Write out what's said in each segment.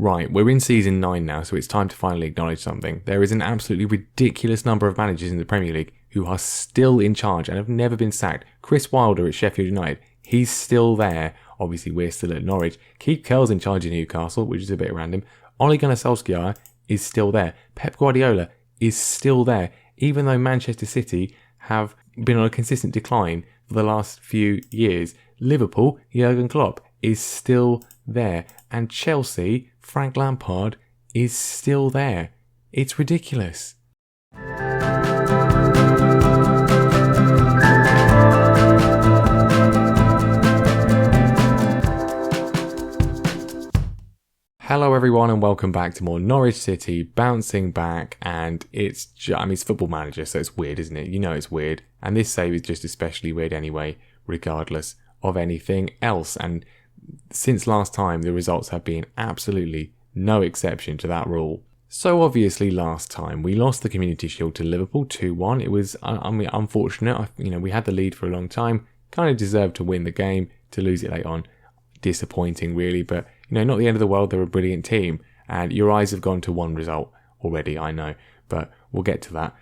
Right, we're in season 9 now, so it's time to finally acknowledge something. There is an absolutely ridiculous number of managers in the Premier League who are still in charge and have never been sacked. Chris Wilder at Sheffield United, he's still there. Obviously, we're still at Norwich. Keith Curle's in charge of Newcastle, which is a bit random. Ole Gunnar Solskjaer is still there. Pep Guardiola is still there, even though Manchester City have been on a consistent decline for the last few years. Liverpool, Jurgen Klopp, is still there. And Chelsea, Frank Lampard, is still there. It's ridiculous. Hello everyone and welcome back to more Norwich City, bouncing back, and it's Football Manager, so it's weird, isn't it? You know it's weird, and this save is just especially weird anyway, regardless of anything else, and since last time the results have been absolutely no exception to that rule. So obviously last time we lost the Community Shield to Liverpool 2-1. It was unfortunate, we had the lead for a long time, kind of deserved to win the game, to lose it late on. Disappointing really, but not the end of the world. They're a brilliant team, and your eyes have gone to one result already, I know, but we'll get to that.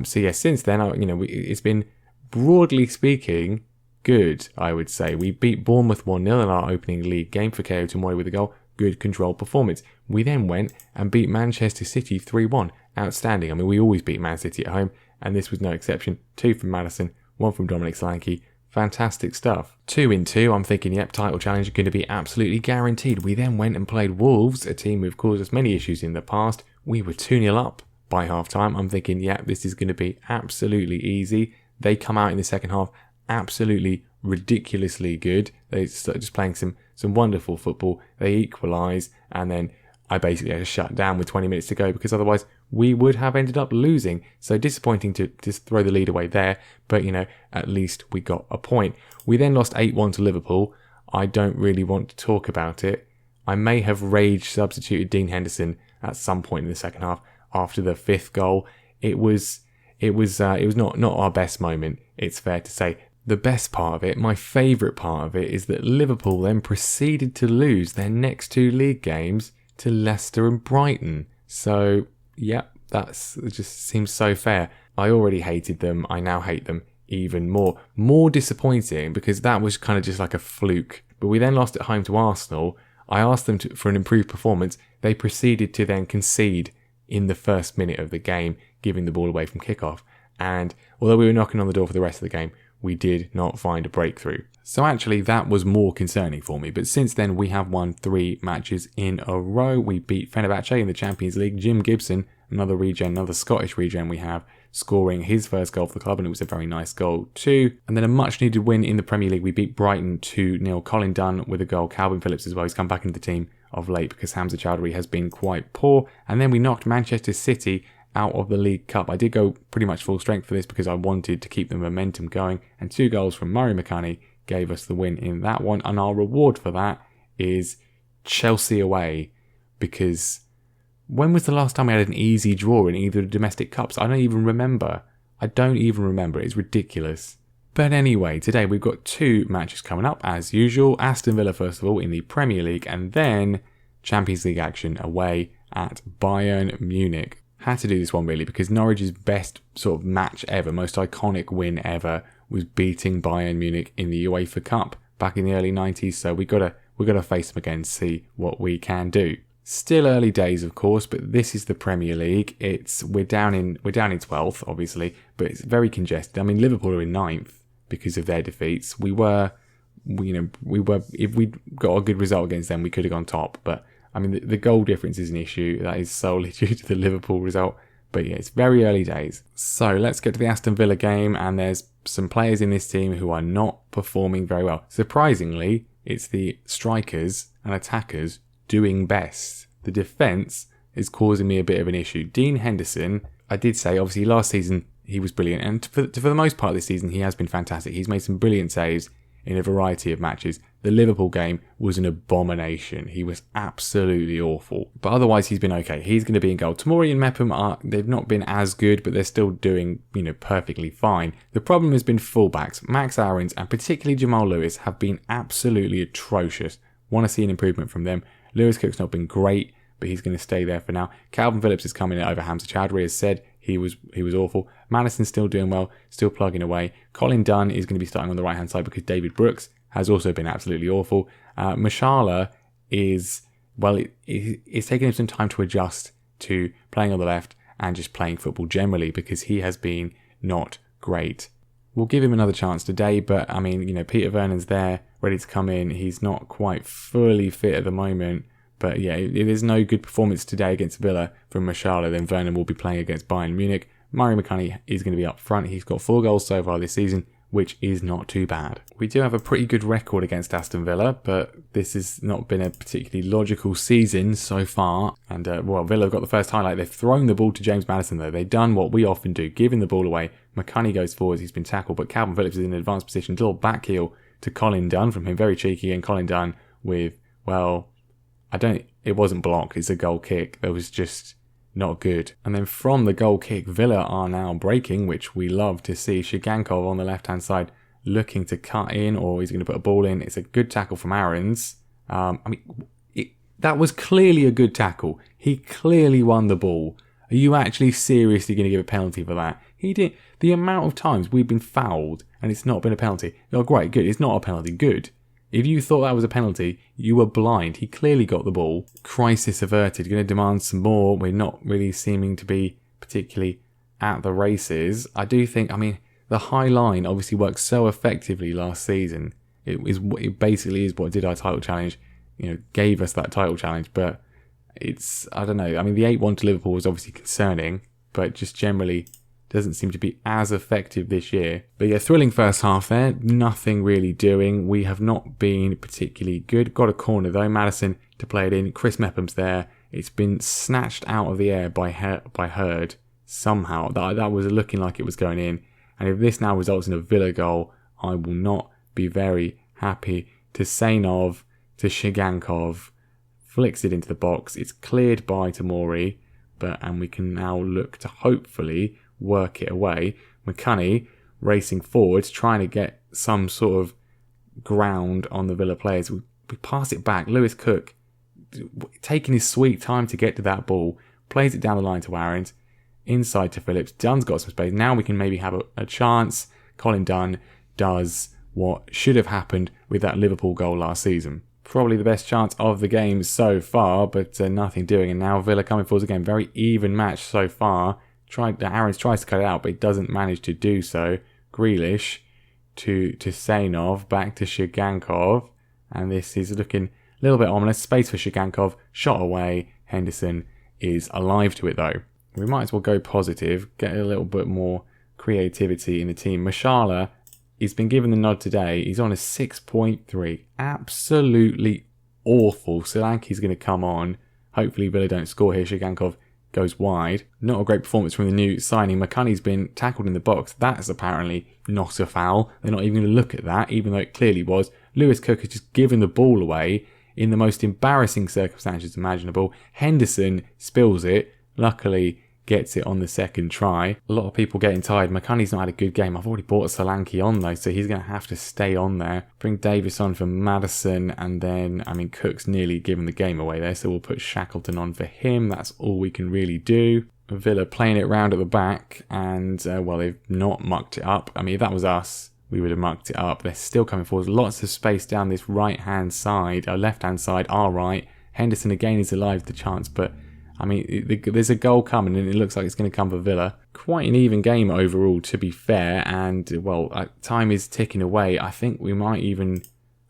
Since then, it's been, broadly speaking, good, I would say. We beat Bournemouth 1-0 in our opening league game for Ko Tomori with a goal. Good controlled performance. We then went and beat Manchester City 3-1. Outstanding. We always beat Man City at home, and this was no exception. 2 from Maddison, 1 from Dominic Solanke. Fantastic stuff. 2-2, I'm thinking, yep, title challenge is going to be absolutely guaranteed. We then went and played Wolves, a team who've caused us many issues in the past. We were 2-0 up by half time. I'm thinking, yeah, this is going to be absolutely easy. They come out in the second half absolutely ridiculously good. They start just playing some wonderful football. They equalise, and then I basically had to shut down with 20 minutes to go because otherwise we would have ended up losing. So disappointing to just throw the lead away there, but at least we got a point. We then lost 8-1 to Liverpool. I don't really want to talk about it. I may have rage substituted Dean Henderson at some point in the second half after the 5th goal. It was not our best moment, it's fair to say. The best part of it, my favourite part of it, is that Liverpool then proceeded to lose their next 2 league games to Leicester and Brighton. So, yep, it just seems so fair. I already hated them. I now hate them even more. More disappointing because that was kind of just like a fluke. But we then lost at home to Arsenal. I asked them for an improved performance. They proceeded to then concede in the first minute of the game, giving the ball away from kickoff. And although we were knocking on the door for the rest of the game, we did not find a breakthrough. So actually that was more concerning for me. But since then we have won 3 matches in a row. We beat Fenerbahce in the Champions League. Jim Gibson, another Scottish regen we have, scoring his first goal for the club, and it was a very nice goal too. And then a much needed win in the Premier League. We beat Brighton 2-0. Colin Dunn with a goal. Calvin Phillips as well. He's come back into the team of late because Hamza Chowdhury has been quite poor. And then we knocked Manchester City out of the League Cup. I did go pretty much full strength for this because I wanted to keep the momentum going, and 2 goals from Murray McCanny gave us the win in that one, and our reward for that is Chelsea away, because when was the last time we had an easy draw in either of the domestic cups? I don't even remember. It's ridiculous. But anyway, today we've got 2 matches coming up as usual. Aston Villa first of all in the Premier League, and then Champions League action away at Bayern Munich. Had to do this one really because Norwich's best sort of match ever, most iconic win ever, was beating Bayern Munich in the UEFA Cup back in the early 90s. So we gotta face them again, see what we can do. Still early days, of course, but this is the Premier League. We're down in 12th, obviously, but it's very congested. Liverpool are in 9th because of their defeats. If we'd got a good result against them, we could have gone top, but the goal difference is an issue. That is solely due to the Liverpool result. But yeah, it's very early days. So let's get to the Aston Villa game. And there's some players in this team who are not performing very well. Surprisingly, it's the strikers and attackers doing best. The defence is causing me a bit of an issue. Dean Henderson, I did say, obviously last season he was brilliant. And for the most part this season, he has been fantastic. He's made some brilliant saves in a variety of matches. The Liverpool game was an abomination. He was absolutely awful. But otherwise, he's been okay. He's going to be in goal. Tomori and Mepham they've not been as good, but they're still doing, perfectly fine. The problem has been fullbacks. Max Aarons and particularly Jamal Lewis have been absolutely atrocious. Want to see an improvement from them. Lewis Cook's not been great. but he's going to stay there for now. Calvin Phillips is coming in over Hamza Chowdhury. As said, he was awful. Madison's still doing well, still plugging away. Colin Dunn is going to be starting on the right-hand side because David Brooks has also been absolutely awful. Mashala is, well, it's taken him some time to adjust to playing on the left and just playing football generally because he has been not great. We'll give him another chance today, but I mean, Peter Vernon's there, ready to come in. He's not quite fully fit at the moment, but yeah, if there's no good performance today against Villa from Mashala, then Vernon will be playing against Bayern Munich. Murray McCunny is going to be up front. He's got 4 goals so far this season, which is not too bad. We do have a pretty good record against Aston Villa, but this has not been a particularly logical season so far. And, Villa have got the first highlight. They've thrown the ball to James Maddison, though. They've done what we often do, giving the ball away. McCunny goes forwards. He's been tackled, but Calvin Phillips is in an advanced position. Little back heel to Colin Dunn from him. Very cheeky. And Colin Dunn with, it wasn't blocked. It's a goal kick. That was just not good. And then from the goal kick, Villa are now breaking, which we love to see. Shigankov on the left-hand side looking to cut in, or he's going to put a ball in. It's a good tackle from Aarons. That was clearly a good tackle. He clearly won the ball. Are you actually seriously going to give a penalty for that? He did. The amount of times we've been fouled and it's not been a penalty. Oh, great, good. It's not a penalty. Good. If you thought that was a penalty, you were blind. He clearly got the ball. Crisis averted. Going to demand some more. We're not really seeming to be particularly at the races. I do think, the high line obviously worked so effectively last season. It basically is what did our title challenge, gave us that title challenge. But it's, I don't know. The 8-1 to Liverpool was obviously concerning, but just generally doesn't seem to be as effective this year. But yeah, thrilling first half there. Nothing really doing. We have not been particularly good. Got a corner though. Maddison to play it in. Chris Mepham's there. It's been snatched out of the air by Hurd somehow. That was looking like it was going in. And if this now results in a Villa goal, I will not be very happy. To Sainov, to Shigankov. Flicks it into the box. It's cleared by Tomori. And we can now look to hopefully work it away. McCunny racing forwards, trying to get some sort of ground on the Villa players. We pass it back. Lewis Cook taking his sweet time to get to that ball, plays it down the line to Aarons, inside to Phillips. Dunn's got some space. Now we can maybe have a chance. Colin Dunn does what should have happened with that Liverpool goal last season. Probably the best chance of the game so far, but nothing doing. And now Villa coming forwards again. Very even match so far. Aarons tries to cut it out, but he doesn't manage to do so. Grealish to Sainov, back to Shigankov. And this is looking a little bit ominous. Space for Shigankov, shot away. Henderson is alive to it though. We might as well go positive, get a little bit more creativity in the team. Mashala, he's been given the nod today. He's on a 6.3. Absolutely awful. Solanke's going to come on. Hopefully Villa don't score here. Shigankov goes wide. Not a great performance from the new signing. McCunny's been tackled in the box. That's apparently not a foul. They're not even going to look at that, even though it clearly was. Lewis Cook has just given the ball away in the most embarrassing circumstances imaginable. Henderson spills it. Luckily, gets it on the second try. A lot of people getting tired. McCunny's not had a good game. I've already bought Solanke on though, so he's going to have to stay on there. Bring Davis on for Maddison, and then, Cook's nearly given the game away there, so we'll put Shackleton on for him. That's all we can really do. Villa playing it round at the back, and, they've not mucked it up. If that was us, we would have mucked it up. They're still coming forward. Lots of space down this right-hand side, left-hand side, our right. Henderson again is alive to the chance, but there's a goal coming and it looks like it's going to come for Villa. Quite an even game overall, to be fair. And, time is ticking away. I think we might even...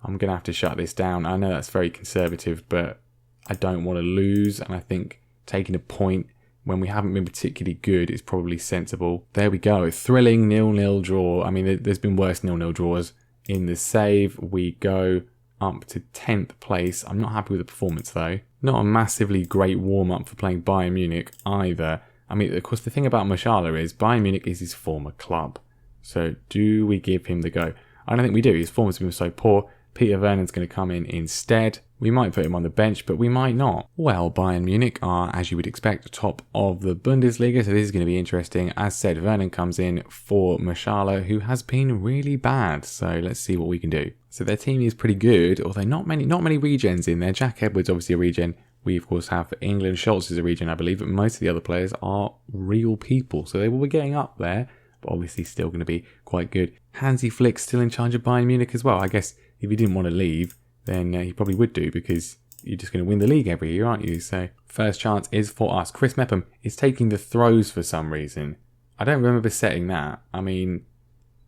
I'm going to have to shut this down. I know that's very conservative, but I don't want to lose. And I think taking a point when we haven't been particularly good is probably sensible. There we go. Thrilling 0-0 draw. There's been worse 0-0 draws. In the save, we go up to 10th place. I'm not happy with the performance, though. Not a massively great warm-up for playing Bayern Munich either. Of course, the thing about Mashala is Bayern Munich is his former club. So do we give him the go? I don't think we do. His form has been so poor. Peter Vernon's going to come in instead. We might put him on the bench, but we might not. Well, Bayern Munich are, as you would expect, top of the Bundesliga, so this is going to be interesting. As said, Vernon comes in for Mashala, who has been really bad. So let's see what we can do. So their team is pretty good, although not many regens in there. Jack Edwards, obviously a regen. We, of course, have England. Schultz is a region, I believe, but most of the other players are real people. So they will be getting up there, but obviously still going to be quite good. Hansi Flick's still in charge of Bayern Munich as well. I guess if he didn't want to leave, then he probably would do, because you're just going to win the league every year, aren't you? So first chance is for us. Chris Mepham is taking the throws for some reason. I don't remember setting that. I mean,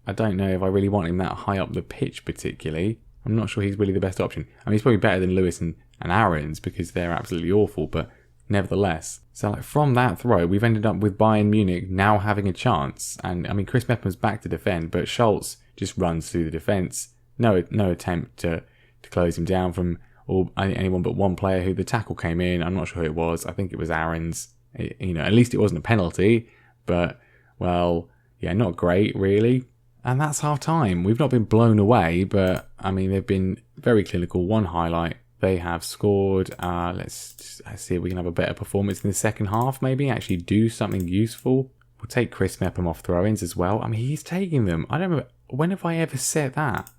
I don't know if I really want him that high up the pitch particularly. I'm not sure he's really the best option. I mean, he's probably better than Lewis and Aarons, because they're absolutely awful, but nevertheless. So like, from that throw, we've ended up with Bayern Munich now having a chance. And I mean, Chris Mepham's back to defend, but Schultz just runs through the defence. No attempt to close him down from anyone but one player who the tackle came in. I'm not sure who it was. I think it was Aarons. At least it wasn't a penalty, but well, yeah, not great really. And that's half time. We've not been blown away, but I mean, they've been very clinical. One highlight, they have scored. Let's see if we can have a better performance in the second half, maybe actually do something useful. We'll take Chris Mepham off throw-ins as well. I mean, he's taking them. I don't remember, when have I ever said that?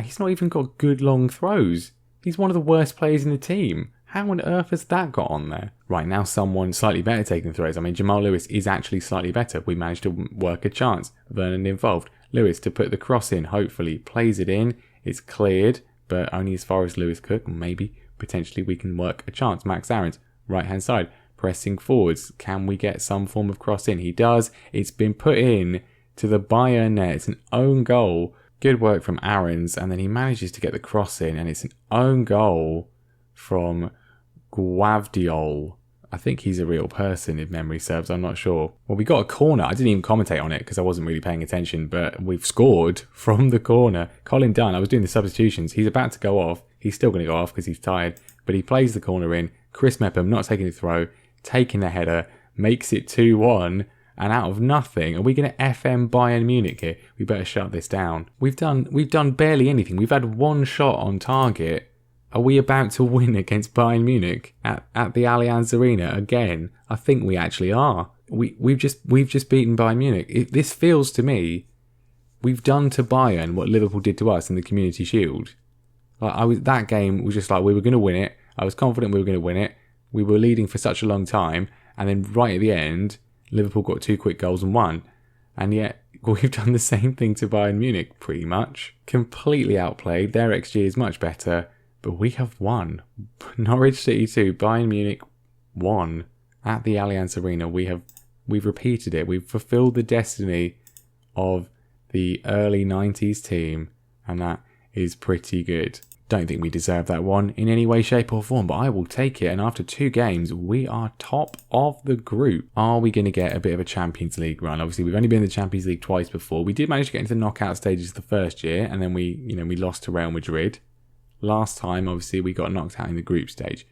He's not even got good long throws. He's one of the worst players in the team. How on earth has that got on there? Right, now someone slightly better taking throws. I mean, Jamal Lewis is actually slightly better. We managed to work a chance. Vernon involved. Lewis to put the cross in, hopefully. Plays it in. It's cleared, but only as far as Lewis could. Maybe, potentially, we can work a chance. Max Aarons, right-hand side, pressing forwards. Can we get some form of cross in? He does. It's been put in to the Bayern net. It's an own goal. Good work from Aarons, and then he manages to get the cross in, and it's an own goal from Guavdiol. I think he's a real person, if memory serves. I'm not sure. Well, we got a corner. I didn't even commentate on it because I wasn't really paying attention, but we've scored from the corner. Colin Dunn, I was doing the substitutions. He's about to go off. He's still going to go off because he's tired, but he plays the corner in. Chris Mepham not taking the throw, taking the header, makes it 2-1. And out of nothing, are we going to FM Bayern Munich here? We better shut this down. We've done barely anything. We've had one shot on target. Are we about to win against Bayern Munich at the Allianz Arena again? I think we actually are. We've just beaten Bayern Munich. This feels to me, we've done to Bayern what Liverpool did to us in the Community Shield. That game was just like, we were going to win it. I was confident we were going to win it. We were leading for such a long time, and then right at the end, Liverpool got 2 quick goals and won. And yet, we've done the same thing to Bayern Munich, pretty much. Completely outplayed. Their XG is much better, but we have won. Norwich City 2, Bayern Munich 1 at the Allianz Arena. We've repeated it. We've fulfilled the destiny of the early 90s team, and that is pretty good. Don't think we deserve that one in any way, shape or form, but I will take it. And after 2 games, we are top of the group. Are we going to get a bit of a Champions League run? Obviously, we've only been in the Champions League twice before. We did manage to get into the knockout stages the first year, and then we lost to Real Madrid. Last time, obviously, we got knocked out in the group stage.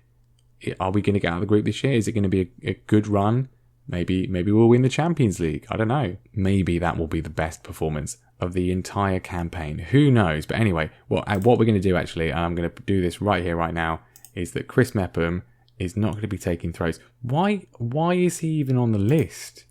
Are we going to get out of the group this year? Is it going to be a good run? Maybe we'll win the Champions League. I don't know. Maybe that will be the best performance of the entire campaign. Who knows? But anyway, what we're going to do actually, and I'm going to do this right here, right now, is that Chris Mepham is not going to be taking throws. Why is he even on the list?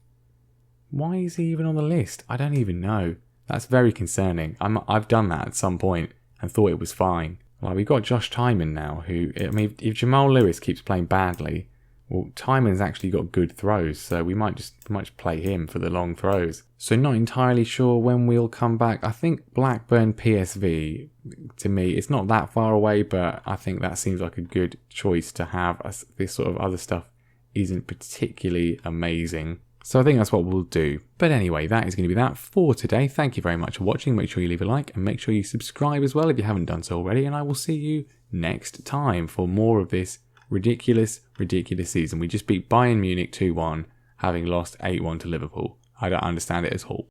Why is he even on the list? I don't even know. That's very concerning. I've done that at some point and thought it was fine. Like, we've got Josh Tymon now, who, I mean, if Jamal Lewis keeps playing badly, well, Tymon's actually got good throws, so we might just play him for the long throws. So not entirely sure when we'll come back. I think Blackburn PSV, to me, it's not that far away, but I think that seems like a good choice to have. This sort of other stuff isn't particularly amazing. So I think that's what we'll do. But anyway, that is going to be that for today. Thank you very much for watching. Make sure you leave a like and make sure you subscribe as well if you haven't done so already. And I will see you next time for more of this ridiculous season. We just beat Bayern Munich 2-1, having lost 8-1 to Liverpool. I don't understand it at all.